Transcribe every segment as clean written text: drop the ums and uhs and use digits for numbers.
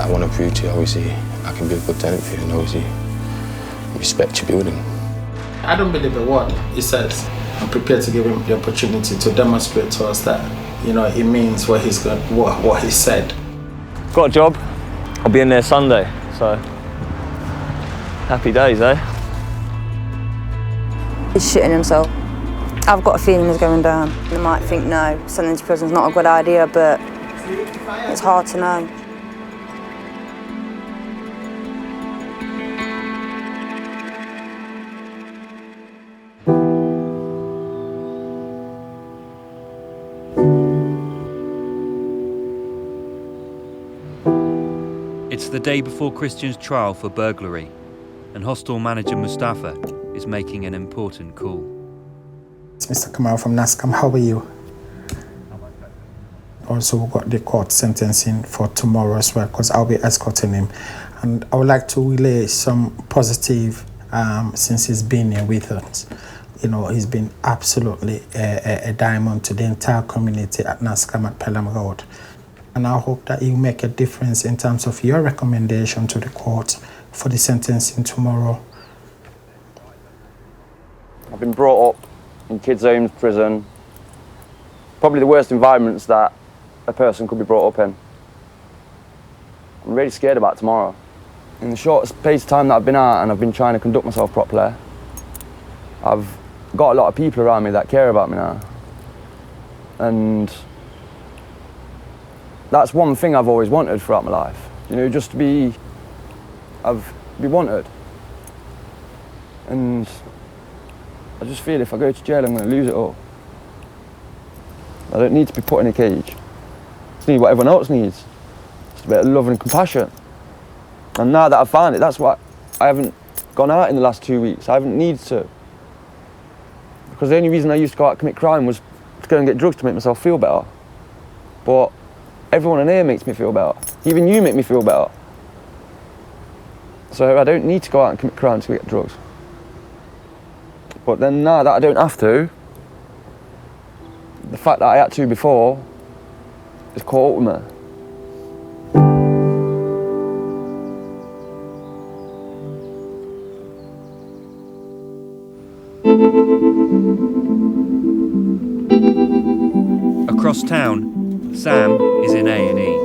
I want to prove to you, obviously, I can be a good tenant for you and obviously respect your building. I don't believe a word he says. I'm prepared to give him the opportunity to demonstrate to us that, you know, it means what he's got, what he said. Got a job. I'll be in there Sunday, so happy days, eh? He's shitting himself. I've got a feeling he's going down. They might think, no, sending to prison's not a good idea, but it's hard to know. It's the day before Christian's trial for burglary, and Hostel manager Mustafa is making an important call. It's Mr. Kamal from NASCAM, how are you? Also, we got the court sentencing for tomorrow as well, because I'll be escorting him. And I would like to relay some positive since he's been here with us. You know, he's been absolutely a diamond to the entire community at NASCAM at Pelham Road. And I hope that you make a difference in terms of your recommendation to the court for the sentencing tomorrow. I've been brought up in kids' homes, prison, probably the worst environments that a person could be brought up in. I'm really scared about tomorrow. In the short space of time that I've been out and I've been trying to conduct myself properly, I've got a lot of people around me that care about me now. And that's one thing I've always wanted throughout my life. You know, just to be wanted. And I just feel if I go to jail, I'm going to lose it all. I don't need to be put in a cage. I just need what everyone else needs. Just a bit of love and compassion. And now that I've found it, that's why I haven't gone out in the last 2 weeks. I haven't needed to. Because the only reason I used to go out and commit crime was to go and get drugs to make myself feel better. But everyone in here makes me feel better. Even you make me feel better. So I don't need to go out and commit crime to get drugs. But then now that I don't have to, the fact that I had to before is caught up with me. Across town, Sam is in A&E.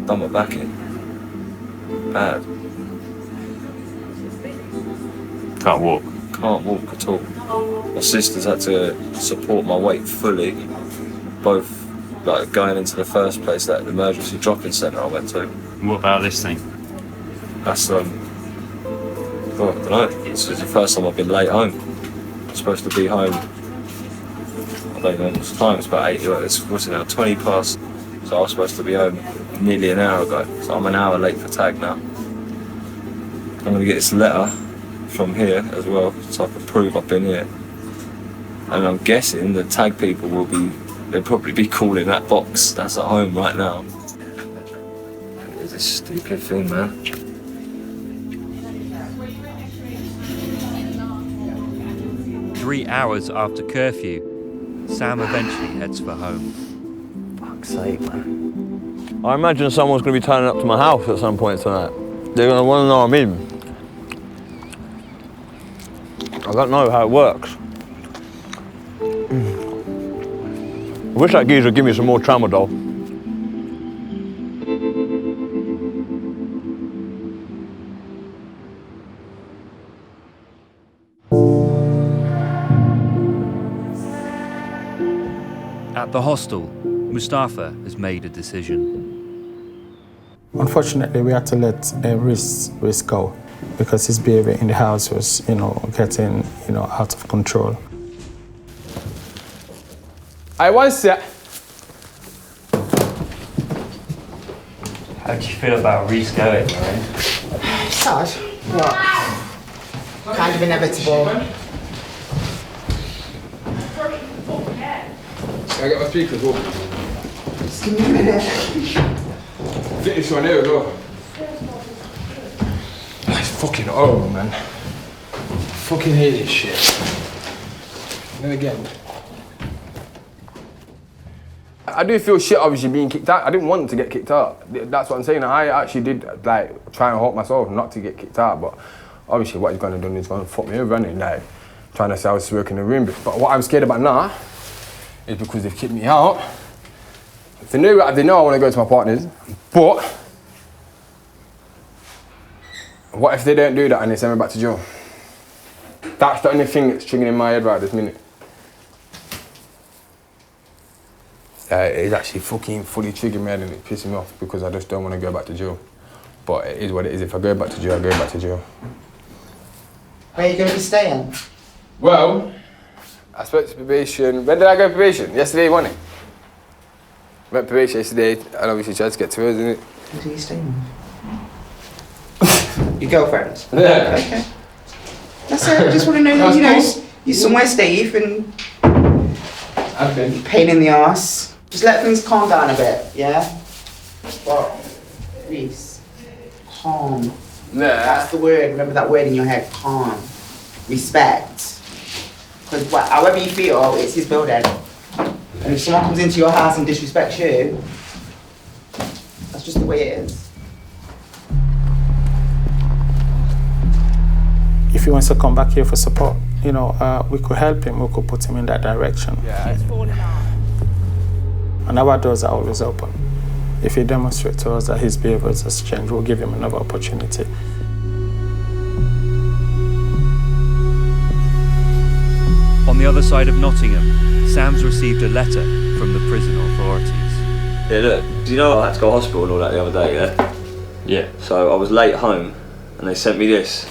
Done my back in. Bad. Can't walk. Can't walk at all. My sisters had to support my weight fully, both like going into the first place, that emergency drop-in centre I went to. What about this thing? That's well, I don't know. This is the first time I've been late home. I'm supposed to be home, I don't know what's the time, it's about 8, what's it now, 20 past. So I was supposed to be home nearly an hour ago. So I'm an hour late for tag now. I'm gonna get this letter from here as well, so I can prove I've been here. And I'm guessing the tag people they'll probably be calling that box that's at home right now. It's a stupid thing, man. Three hours after curfew, Sam eventually heads for home. Fuck's sake, man. I imagine someone's going to be turning up to my house at some point tonight. They're going to want to know I'm in. I don't know how it works. I wish that geezer would give me some more tramadol. At the hostel, Mustafa has made a decision. Unfortunately, we had to let Reece go because his behavior in the house was, getting, out of control. I want to. How do you feel about Reece going, Ryan? Sad. What? Kind of inevitable. Can I get my speakers off? Just give me a minute. Fit this one here as well. It's fucking horrible, man. I fucking hate this shit. And then again, I I do feel shit obviously being kicked out. I didn't want to get kicked out. That's what I'm saying. I actually did like try and hope myself not to get kicked out, but obviously what he's gonna do is gonna fuck me over, and like trying to say I was working in the room. But what I'm scared about now is because they've kicked me out. If they know I want to go to my partners, but what if they don't do that and they send me back to jail? That's the only thing that's triggering in my head right this minute. It's actually fucking fully triggering me and it's pissing me off because I just don't want to go back to jail. But it is what it is. If I go back to jail, I go back to jail. Where are you going to be staying? Well, I spoke to probation. When did I go probation? Yesterday morning. Went probation yesterday and obviously tried to get to her, isn't it? Who are you staying with? Your girlfriend? Yeah. Okay. That's it. I just want to know, you're somewhere safe and Okay. pain in the arse. Just let things calm down a bit, yeah? But, Reece, calm. Yeah. That's the word. Remember that word in your head, calm. Respect. Because however you feel, it's his building. And if someone comes into your house and disrespects you, that's just the way it is. If he wants to come back here for support, we could help him, we could put him in that direction. Yeah. And our doors are always open. If he demonstrates to us that his behavior has changed, we'll give him another opportunity. On the other side of Nottingham, Sam's received a letter from the prison authorities. Yeah, look, do you know I had to go to hospital and all that the other day, yeah? Yeah. So I was late home and they sent me this.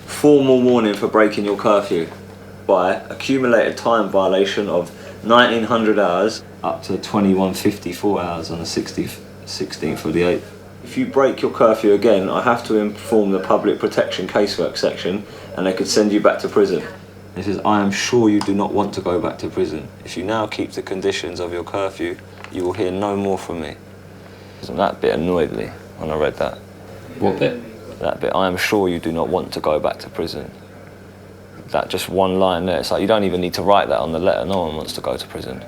Formal warning for breaking your curfew by accumulated time violation of 1900 hours up to 2154 hours on the 16th of the 8th. If you break your curfew again, I have to inform the public protection casework section and they could send you back to prison. It says, I am sure you do not want to go back to prison. If you now keep the conditions of your curfew, you will hear no more from me. That bit annoyed me when I read that. What bit? That bit, I am sure you do not want to go back to prison. That just one line there, it's like you don't even need to write that on the letter, no one wants to go to prison.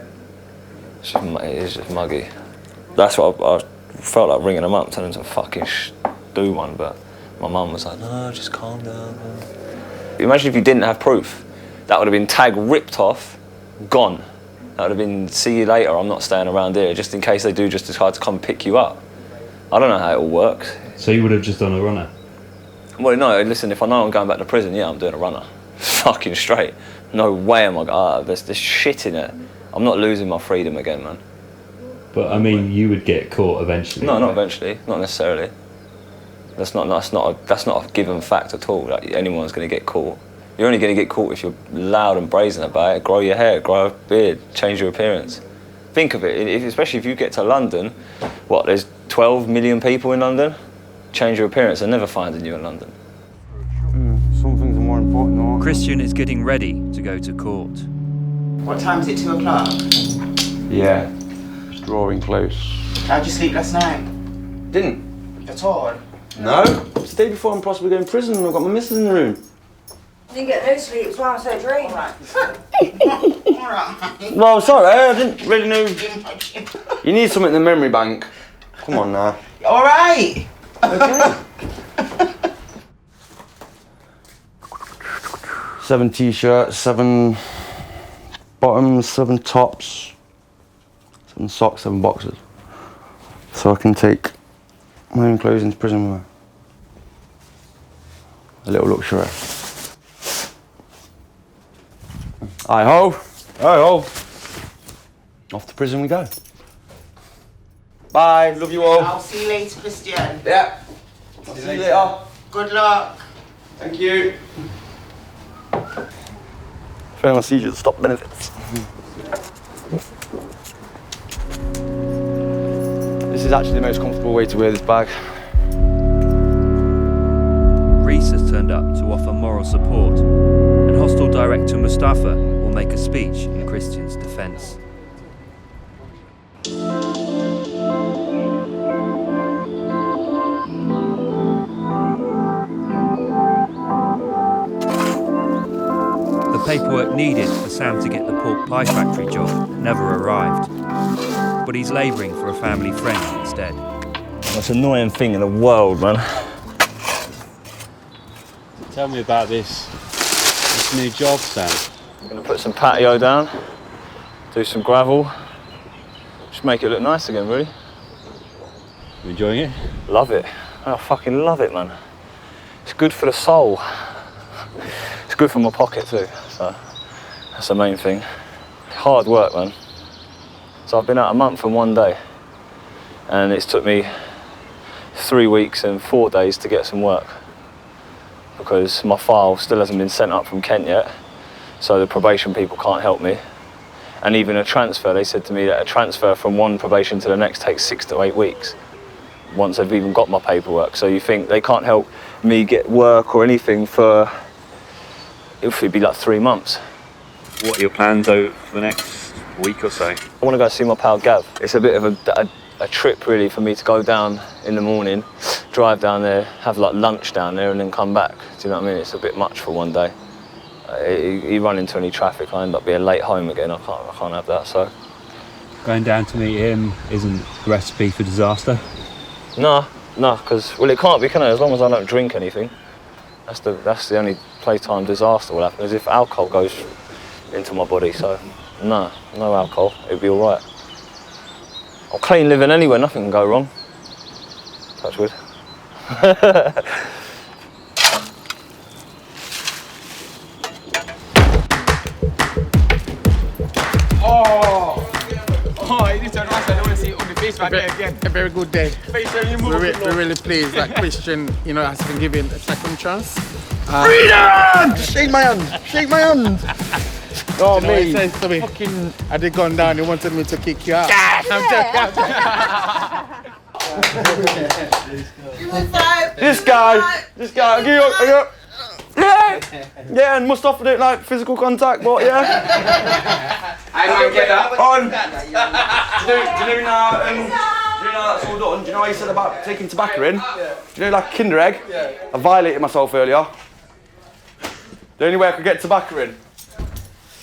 It is just muggy. That's what I felt like ringing them up, telling them to fucking do one, but my mum was like, no, just calm down. Imagine if you didn't have proof. That would have been tag ripped off, gone. That would have been, see you later, I'm not staying around here, just in case they do just decide to come pick you up. I don't know how it all works. So you would have just done a runner? Well, no, listen, if I know I'm going back to prison, yeah, I'm doing a runner. Fucking straight. No way am I, there's shit in it. I'm not losing my freedom again, man. But I mean, you would get caught eventually. No, not eventually, not necessarily. That's not a given fact at all. Like, anyone's going to get caught. You're only going to get caught if you're loud and brazen about it. Grow your hair, grow a beard, change your appearance. Think of it, especially if you get to London, there's 12 million people in London? Change your appearance, they're never finding you in London. Some things are more important than others. Christian is getting ready to go to court. What time is it, 2 o'clock? Yeah, it's drawing close. How'd you sleep last night? Didn't? At all? No. It's the day before I'm possibly going to prison and I've got my missus in the room. Didn't get no sleep, that's why I'm so drained. Alright. Well, sorry, I didn't really know. You need something in the memory bank. Come on now. Alright. Okay. 7 t-shirts, 7 bottoms, 7 tops, 7 socks, 7 boxes. So I can take my own clothes into prison with me. A little luxury. Hi-ho. Hi-ho. Off to prison we go. Bye, love you all. I'll see you later, Christian. Yeah. I'll see you later. Good luck. Thank you. If anyone sees you, stop benefits. This is actually the most comfortable way to wear this bag. Reece has turned up to offer moral support, and Hostel director Mustafa will make a speech in Christian's defence. The paperwork needed for Sam to get the pork pie factory job never arrived. but he's labouring for a family friend instead. Most annoying thing in the world, man. Tell me about this new job, Sam. I'm gonna put some patio down, do some gravel, just make it look nice again, really. You enjoying it? Love it. I fucking love it, man. It's good for the soul. It's good for my pocket too, so that's the main thing. Hard work, man. So I've been out a month and 1 day, and it's took me 3 weeks and 4 days to get some work because my file still hasn't been sent up from Kent yet, so the probation people can't help me. And even a transfer, they said to me that a transfer from one probation to the next takes 6 to 8 weeks once they've even got my paperwork. So you think they can't help me get work or anything for, it'd be like 3 months. What are your plans over the next week or so? I want to go see my pal Gav. It's a bit of a trip really for me to go down in the morning, drive down there, have like lunch down there and then come back. Do you know what I mean? It's a bit much for 1 day. You run into any traffic, I end up being late home again. I can't have that, so. Going down to meet him isn't a recipe for disaster? No, because, well, it can't be, can it? As long as I don't drink anything. That's the only playtime disaster will happen, is if alcohol goes into my body, so no alcohol, it'd be all right. I'm clean living anyway, nothing can go wrong. Touch wood. You need to nice. I don't want to see it on the face right there again. A very good day. We're We're really pleased that Christian, has been given a second chance. Freedom! Shake my hand! Shake my hand! Oh, He me. says to me, had they gone down, he wanted me to kick you out. This guy, give you up. Yeah, and Mustafa didn't like physical contact, but yeah. I might get that. On. Do you know now, that's all done? Do you know what he said about taking tobacco in? Do you know, like Kinder Egg? Yeah. I violated myself earlier. The only way I could get tobacco in.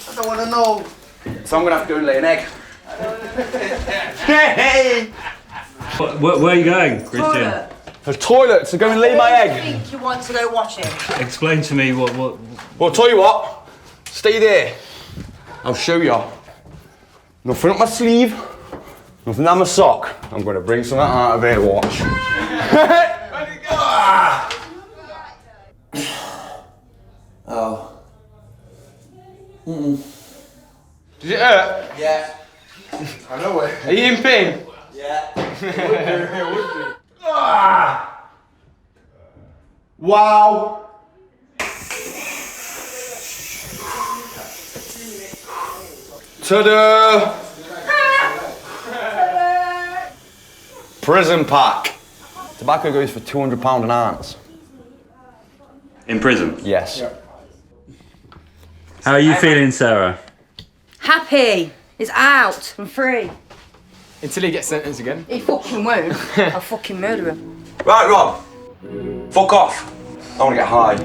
I don't want to know. So I'm going to have to go and lay an egg. Hey! Where are you going, Christian? The toilet to go and lay my egg. I think you want to go watch it. Explain to me what... Well, I'll tell you what. Stay there. I'll show you. Nothing up my sleeve. Nothing on my sock. I'm going to bring something out of here, watch. Oh. Did it hurt? Yeah. I know it. Are you in pain? Yeah. Wow. Ta-da! Prison pack. Tobacco goes for £200 an ounce. In prison? Yes. How are you feeling, Sarah? Happy. It's out and free. Until he gets sentenced again. He fucking won't. I'll fucking murder him. Right, Rob. Fuck off. I want to get high.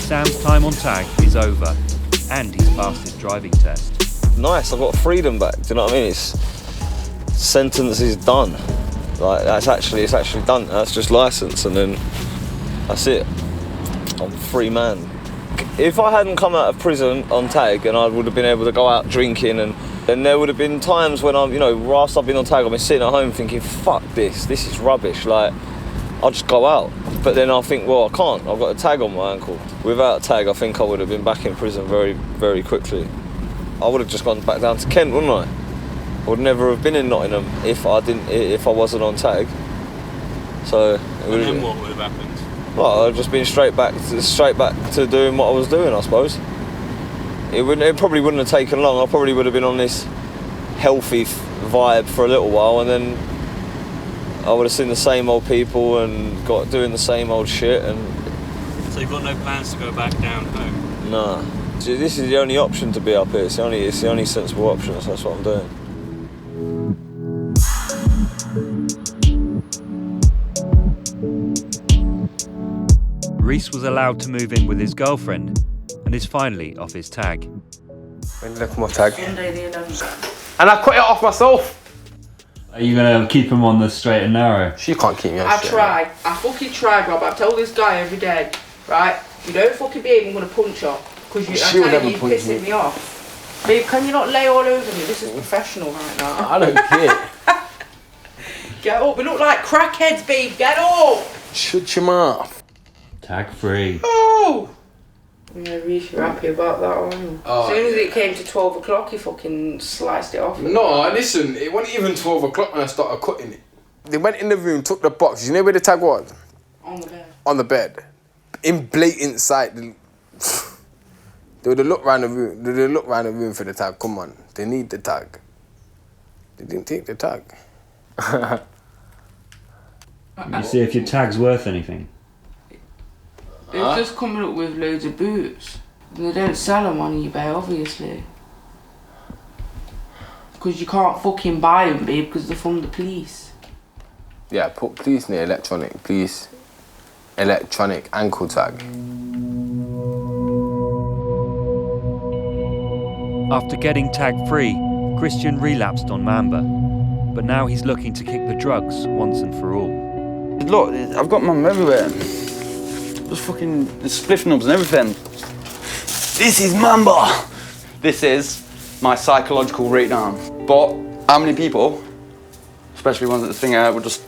Sam's time on tag is over, and he's passed his driving test. Nice, I've got freedom back, do you know what I mean? Sentence is done. Like, it's actually done. That's just license, and then that's it. I'm a free man. If I hadn't come out of prison on tag and I would have been able to go out drinking, and then there would have been times when whilst I've been on tag, I've been sitting at home thinking, fuck this is rubbish, like, I'll just go out. But then I'll think, well, I can't, I've got a tag on my ankle. Without a tag, I think I would have been back in prison very, very quickly. I would have just gone back down to Kent, wouldn't I? I would never have been in Nottingham if I wasn't on tag. So. And then what would have happened? Well, I'd just been straight back to doing what I was doing, I suppose. It probably wouldn't have taken long. I probably would have been on this healthy vibe for a little while, and then I would have seen the same old people and got doing the same old shit. And So you've got no plans to go back down home? nah. This is the only option to be up here. It's the only sensible option. So that's what I'm doing. Reece was allowed to move in with his girlfriend and is finally off his tag. When did I come off tag? Sunday the 11th. And I cut it off myself. Are you gonna keep him on the straight and narrow? She can't keep me on I straight. tried. I fucking tried, Rob. I tell this guy every day, right? You don't fucking behave, I'm gonna punch her. Because She would never you punch pissing me off. Babe, can you not lay all over me? This is professional right now. I don't care. Get up. We look like crackheads, babe. Get up. Shut your mouth. Tag free. Oh! Yeah, Reece, you're happy about that, aren't you? Oh, as soon as it came to 12 o'clock, he fucking sliced it off. No, listen, it wasn't even 12 o'clock when I started cutting it. They went in the room, took the box. You know where the tag was? On the bed. On the bed. In blatant sight. They would have looked round the room. They would have looked round the room for the tag. Come on, they need the tag. They didn't take the tag. You see if your tag's worth anything. It's just coming up with loads of boots. They don't sell them on eBay, obviously. Because you can't fucking buy them, babe, because they're from the police. Yeah, put police near electronic. Police electronic ankle tag. After getting tag-free, Christian relapsed on Mamba, but now he's looking to kick the drugs once and for all. Look, I've got Mamba everywhere. Just fucking spliff nubs and everything. This is Mamba. This is my psychological breakdown. But how many people, especially ones at the thing, would just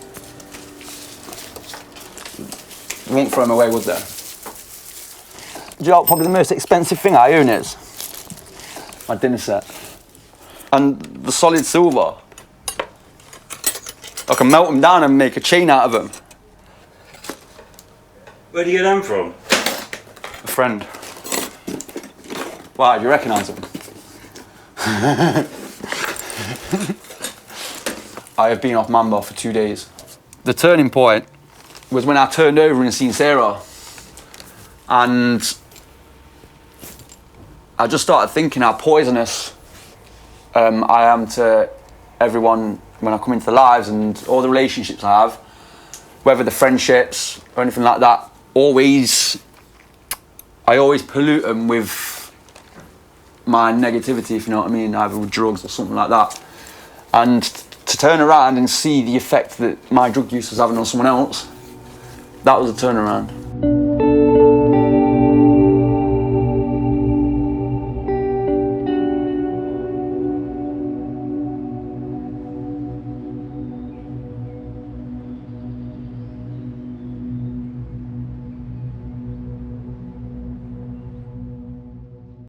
won't throw them away, would there? Do you know what probably the most expensive thing I own is? My dinner set. And the solid silver. I can melt them down and make a chain out of them. Where do you get them from? A friend. Why, do you recognise him? I have been off Mamba for 2 days. The turning point was when I turned over and seen Sarah. And I just started thinking how poisonous I am to everyone when I come into their lives, and all the relationships I have, whether the friendships or anything like that, I always pollute them with my negativity, if you know what I mean, either with drugs or something like that. And to turn around and see the effect that my drug use was having on someone else, that was a turnaround.